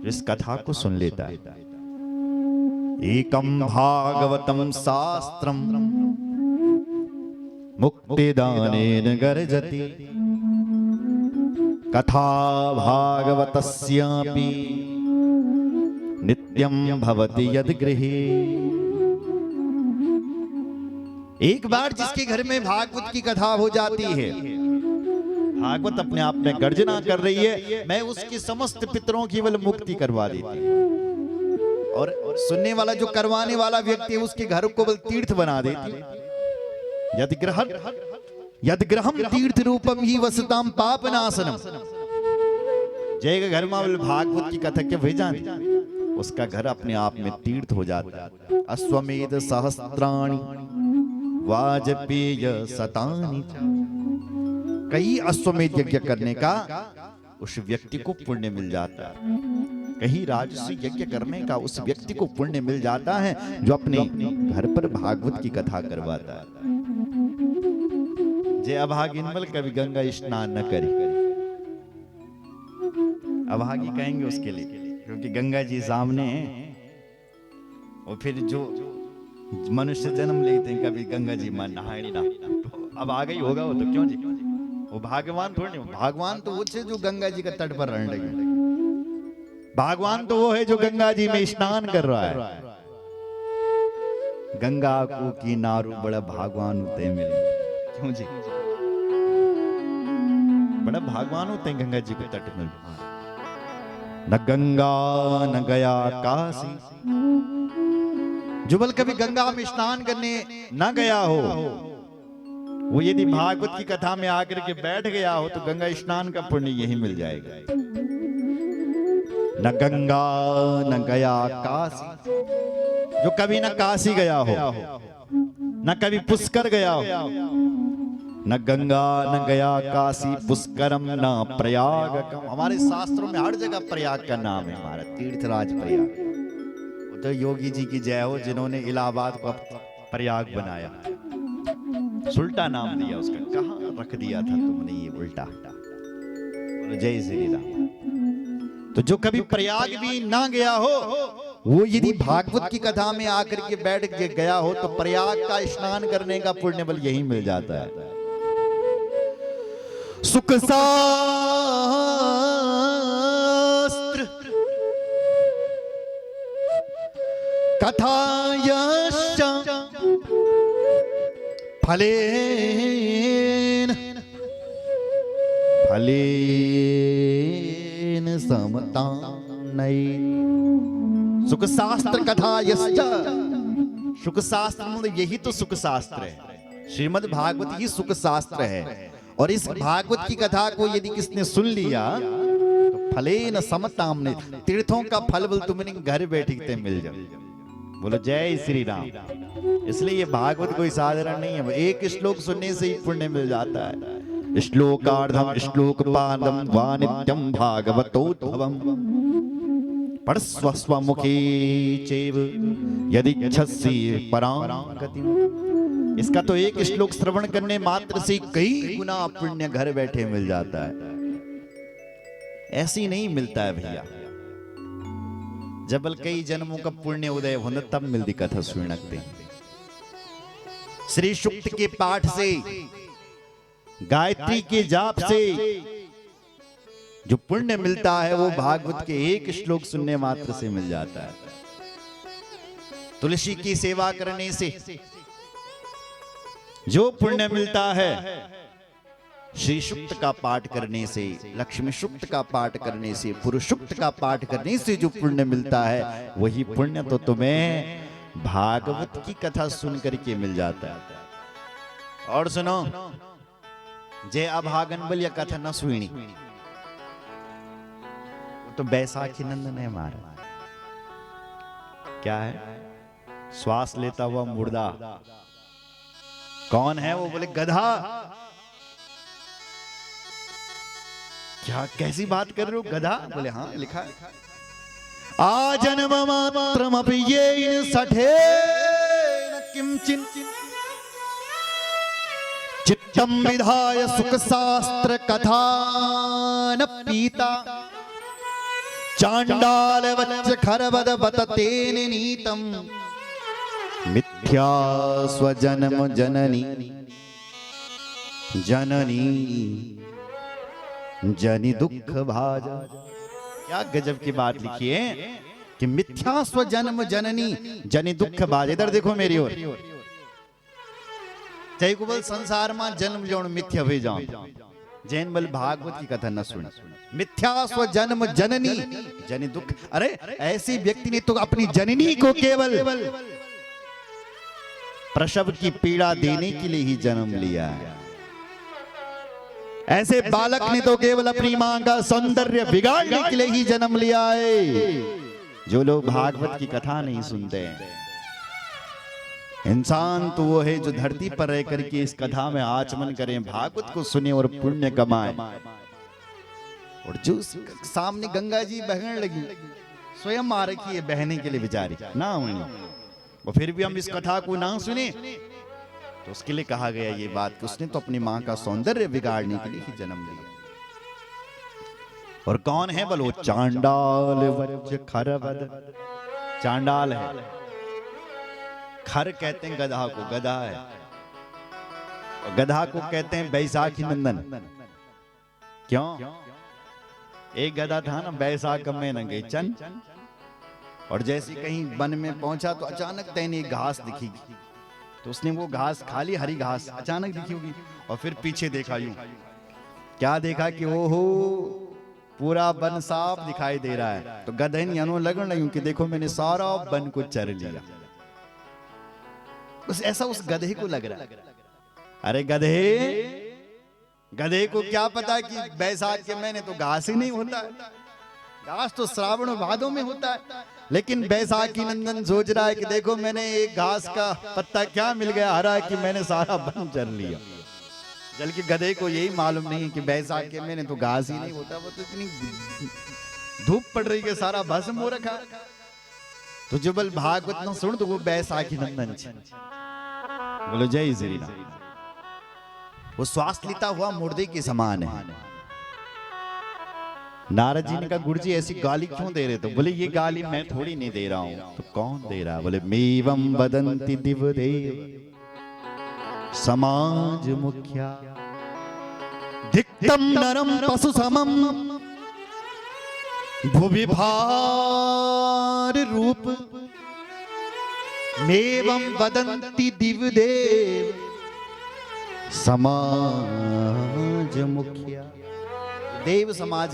इस कथा को सुन लेता है। एकम भागवतम शास्त्रम मुक्तिदानेन गर्जति कथा भागवतस्यापि नित्यं भवति यद गृहे। एक बार जिसके घर में भागवत की कथा हो जाती है, भागवत अपने आप में गर्जना कर रही है, मैं उसकी समस्त पितरों की केवल मुक्ति करवा देती हूं। और सुनने वाला जो करवाने वाला व्यक्ति है उसके घर को बल तीर्थ बना देती है। यद ग्रहम तीर्थ रूपम ही वसताम पापनाशनम। जय का घर में भागवत की कथा के भेजा उसका घर अपने आप में तीर्थ हो जाता है। अश्वमेध सहस्त्राणि वाजपेय शतानि। कई अश्वमेध यज्ञ करने का उस व्यक्ति को पुण्य मिल जाता है। कहीं राजसी यज्ञ करने का उस व्यक्ति को पुण्य मिल जाता है जो अपने घर पर भागवत की कथा करवाता है। जय अभागिन बल कभी गंगा स्नान न करे। अभागी कहेंगे उसके लिए, क्योंकि गंगा जी सामने हैं। और फिर जो मनुष्य जन्म लेते हैं कभी गंगा जी में नहाए ना, तो अब आ गई होगा वो तो क्यों जी, वो भगवान थोड़ी नहीं। भगवान तो वो जो गंगा जी का तट पर रहने लगे। भगवान तो वो है जो गंगा जी में स्नान कर रहा है। गंगा को किनारू बड़ा भगवान होते हैं मिले, क्यों जी, बड़ा भगवान होते हैं गंगा जी के तट में। न गंगा न गया काशी। जो बल कभी गंगा में स्नान करने न गया हो, वो यदि भागवत की कथा में आकर के बैठ गया हो तो गंगा स्नान का पुण्य यही मिल जाएगा। न गंगा न गया काशी। जो कभी न काशी गया हो, न कभी पुष्कर गया हो, न गंगा न गया काशी पुष्करम न प्रयागकम। हमारे शास्त्रों में हर जगह प्रयाग का नाम है, हमारा तीर्थराज प्रयाग। तो योगी जी की जय हो जिन्होंने इलाहाबाद को प्रयाग बनाया। उल्टा नाम दिया उसका, कहां रख दिया था तुमने ये उल्टा। जय श्री राम। तो जो कभी प्रयाग भी ना गया हो, वो यदि भागवत की कथा में आकर के बैठ के गया हो तो प्रयाग का स्नान करने का पुण्य बल यही मिल जाता है। सुख शास्त्र कथायश्च फलेन समतानै। सुख शास्त्र कथायश्च। सुख शास्त्र मतलब यही तो सुख शास्त्र है। श्रीमद् भागवत ही सुख शास्त्र है। और इस भागवत की कथा को यदि किसने सुन लिया तो फलेन समताम्ने, तीर्थों का फल बल तुमने घर बैठे मिल जाए। बोलो जय श्री राम। इसलिए ये भागवत कोई साधारण नहीं है। एक श्लोक सुनने से ही पुण्य मिल जाता है। श्लोकार्धम श्लोकपादम वा नित्यं भागवतोद्भवम् पढ़स्व स्वमुखे चैव यदिच्छसि परां गतिम्। इसका तो एक श्लोक श्रवण करने मात्र से कई गुना पुण्य घर बैठे मिल जाता है। ऐसी नहीं मिलता है भैया। जबल कई जन्मों का पुण्य उदय होना तब मिलती कथा सुनते। श्री सूक्त के पाठ से, गायत्री के जाप से जो पुण्य मिलता है वो भागवत के एक श्लोक सुनने मात्र से मिल जाता है। तुलसी की सेवा करने से जो पुण्य मिलता है, श्री सूक्त का पाठ करने से, लक्ष्मी सूक्त का पाठ करने से, पुरुष सूक्त का पाठ करने से जो पुण्य मिलता है, वही पुण्य तो तुम्हें भागवत की कथा सुन करके मिल जाता है। और सुनो, जय अभागन बल या कथा न सुनी तो बैसाखी नंदन है हमारा। क्या है? श्वास लेता हुआ मुर्दा। कौन है वो? बोले गधा। क्या कैसी बात कर रहे हो? गधा? बोले हाँ लिखा है। आजन्म मात्रमपि येन सठेन किंचिन चित्तम विधाय सुख शास्त्र कथा न पीता च चांडाल वच्च खरवद बत तेन नीतम मिथ्या स्वजन्म जननी जननी जनि दुख भाजा। क्या गजब की बात लिखी है कि मिथ्या स्वजन्म जननी जनि दुख भाजा। इधर देखो मेरी ओर, जय कुबल संसार में जन्म जोन मिथ्या हुई जाओ। जैन बल भागवत की कथा न सुन। मिथ्या स्वजन्म जननी जनि दुख। अरे ऐसी व्यक्ति ने तो अपनी जननी को केवल प्रसव की पीड़ा देने के लिए ही जन्म लिया है। ऐसे बालक ने तो केवल अपनी मां का सौंदर्य बिगाड़ने के लिए ही जन्म लिया है। जो लोग भागवत की कथा नहीं सुनते हैं, इंसान तो वो है जो धरती पर रह करके इस कथा में आचमन करें, भागवत को सुने और पुण्य कमाए। और जो सामने गंगा जी बहने लगी, स्वयं आ रखी है बहने के लिए बेचारी ना होनी, और फिर भी हम इस कथा को ना सुने तो उसके लिए कहा गया ये बात कि उसने तो अपनी मां का सौंदर्य बिगाड़ने के लिए ही जन्म लिया। और कौन है बोलो? चांडाल वज्र खरवद। चांडाल है, खर कहते हैं गधा को, गधा है, और गधा को कहते हैं बैसाखी नंदन। क्यों? एक गधा था ना, बैसाख में न गई चन, और जैसे कहीं वन में पहुंचा तो अचानक तैने एक घास दिखेगी, तो उसने वो घास खा ली, हरी घास अचानक दिखी होगी, और फिर पीछे देखा, यूं क्या देखा कि ओहो पूरा वन साफ दिखाई दे रहा है। तो गधे ने अनु लगन लगी कि देखो मैंने सारा वन को चर लिया। बस ऐसा उस गधे को लग रहा है। अरे गधे, गधे को क्या पता कि बैसाख के महीने तो घास ही नहीं होता है, घास तो श्रावण और भादों में होता है। लेकिन बैसाखी नंदन सोच रहा है कि देखो मैंने एक घास का पत्ता क्या मिल गया हरा कि मैंने सारा वन चर लिया। बल्कि गधे को यही मालूम नहीं है कि बैसाख के महीने तो घास ही नहीं होता, वो तो इतनी धूप पड़ रही है, सारा भस्म हो रखा। तो जो बल भागवत न सुन तो वो बैसाखी नंदन छे। बोलो जय श्री राम। वो श्वास लेता हुआ मुर्दे के समान है। नारद जी ने कहा गुरु जी ऐसी गाली क्यों दे रहे? तो बोले ये गाली मैं थोड़ी नहीं दे रहा हूं। तो कौन दे रहा? बोले मेवम वदंति दिवदेव समाज मुख्या धिक्तम नरम पशु समम भुवि भार रूप मेवम वदंति दिवदेव समाज मुखिया। देव समाज